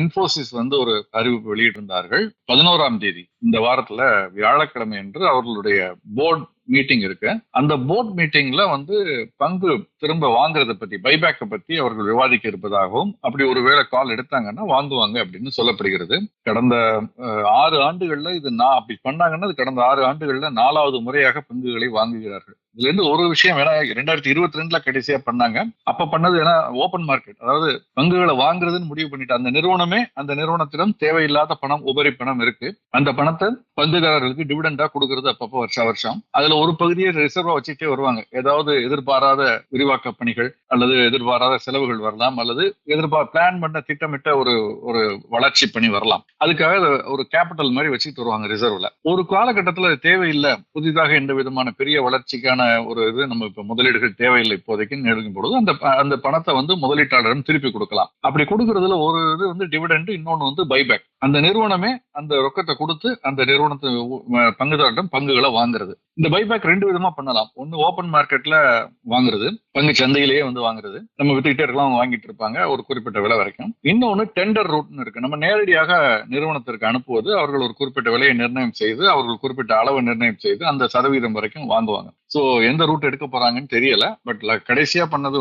இன்போசிஸ் ஒரு அறிவிப்பு வெளியிட்டிருந்தார்கள். 11ஆம் தேதி இந்த வாரத்துல வியாழக்கிழமை என்று அவர்களுடைய போர்ட் மீட்டிங் இருக்கு. அந்த போர்ட் மீட்டிங்ல பங்கு திரும்ப வாங்குறத பத்தி, பைபேக்க பத்தி அவர்கள் விவாதிக்க இருப்பதாகவும், அப்படி ஒருவேளை கால் எடுத்தாங்கன்னா வாங்குவாங்க அப்படின்னு சொல்லப்படுகிறது. கடந்த 6 ஆண்டுகள்ல இது அப்படி பண்ணாங்கன்னா கடந்த 6 ஆண்டுகள்ல 4வது முறையாக பங்குகளை வாங்குகிறார்கள். இதுல இருந்து ஒரு விஷயம், ஏன்னா 2022 கடைசியா பண்ணாங்க. அப்ப பண்ணது ஏன்னா ஓபன் மார்க்கெட், அதாவது பங்குகளை வாங்குறதுன்னு முடிவு பண்ணிட்டு அந்த நிறுவனமே, அந்த நிறுவனத்திடம் தேவையில்லாத பணம், உபரி பணம் இருக்கு. அந்த பணத்தை பங்குதாரர்களுக்கு டிவிடெண்டா கொடுக்கறது அப்பப்போ வருஷம் அதுல ஒரு பகுதியை ரிசர்வா வச்சுட்டே வருவாங்க. ஏதாவது எதிர்பாராத விரிவாக்க பணிகள் அல்லது எதிர்பாராத செலவுகள் வரலாம், அல்லது பிளான் பண்ண திட்டமிட்ட ஒரு வளர்ச்சி பணி வரலாம். அதுக்காக ஒரு கேபிட்டல் மாதிரி வச்சுட்டு வருவாங்க ரிசர்வ்ல. ஒரு காலகட்டத்தில் அது தேவையில்லை, புதிதாக எந்த விதமான பெரிய வளர்ச்சிக்கான நம்ம இப்ப முதலீடுகள் தேவையில்லை இப்போதைக்கு நெருங்கும் பொழுது அந்த பணத்தை முதலீட்டாளரிடம் திருப்பி கொடுக்கலாம். அப்படி கொடுக்கறதுல ஒரு டிவிடெண்ட், இன்னொன்னு பைபேக். அந்த நிறுவனமே அந்த ரொக்கத்தை கொடுத்து அந்த நிறுவனத்தை பங்குதாரரிடம் பங்குகளை வாங்குறது. இந்த பைபேக் 2 விதமா பண்ணலாம். ஒன்னு ஓபன் மார்க்கெட்ல வாங்குறது, பங்கு சந்தையிலேயே வாங்குறது, நம்ம வித்துக்கிட்டே இருக்கலாம், வாங்கிட்டு இருப்பாங்க ஒரு குறிப்பிட்ட விலை வரைக்கும். இன்னொன்னு டெண்டர் ரூட்னு இருக்கு. நம்ம நேரடியாக நிறுவனத்திற்கு அனுப்புவது, அவர்கள் ஒரு குறிப்பிட்ட விலையை நிர்ணயம் செய்து, அவர்கள் குறிப்பிட்ட அளவு நிர்ணயம் செய்து அந்த சதவீதம் வரைக்கும் வாங்குவாங்க. சோ எந்த ரூட் எடுக்க போறாங்கன்னு தெரியல. பட் கடைசியா பண்ணது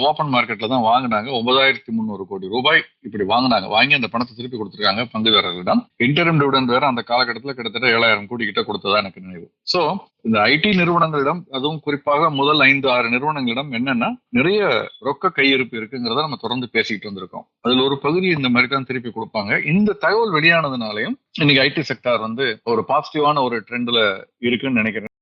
ஓபன் மார்க்கெட்ல தான் வாங்கினாங்க. 9300 கோடி ரூபாய் இப்படி வாங்கினாங்க. வாங்கி அந்த பணத்தை திருப்பி கொடுத்திருக்காங்க பங்குதாரர்களிடம். இன்டரிம் டிவிடெண்ட் வேற அந்த காலகட்டத்தில் கிட்டத்தட்ட 7000 கோடி கிட்ட கொடுத்ததா எனக்கு நினைவு. சோ இந்த ஐடி நிறுவனங்களிடம், அதுவும் குறிப்பாக முதல் 5-6 நிறுவனங்களிடம் என்னன்னா நிறைய ரொக்க கையிருப்பு இருக்குங்கிறத நம்ம தொடர்ந்து பேசிக்கிட்டு வந்திருக்கோம். அதுல ஒரு பகுதி இந்த மாதிரி தான் திருப்பி கொடுப்பாங்க. இந்த தகவல் வெளியானதுனாலையும் இன்னைக்கு ஐடி செக்டார் ஒரு பாசிட்டிவான ஒரு ட்ரெண்ட்ல இருக்குன்னு நினைக்கிறேன்.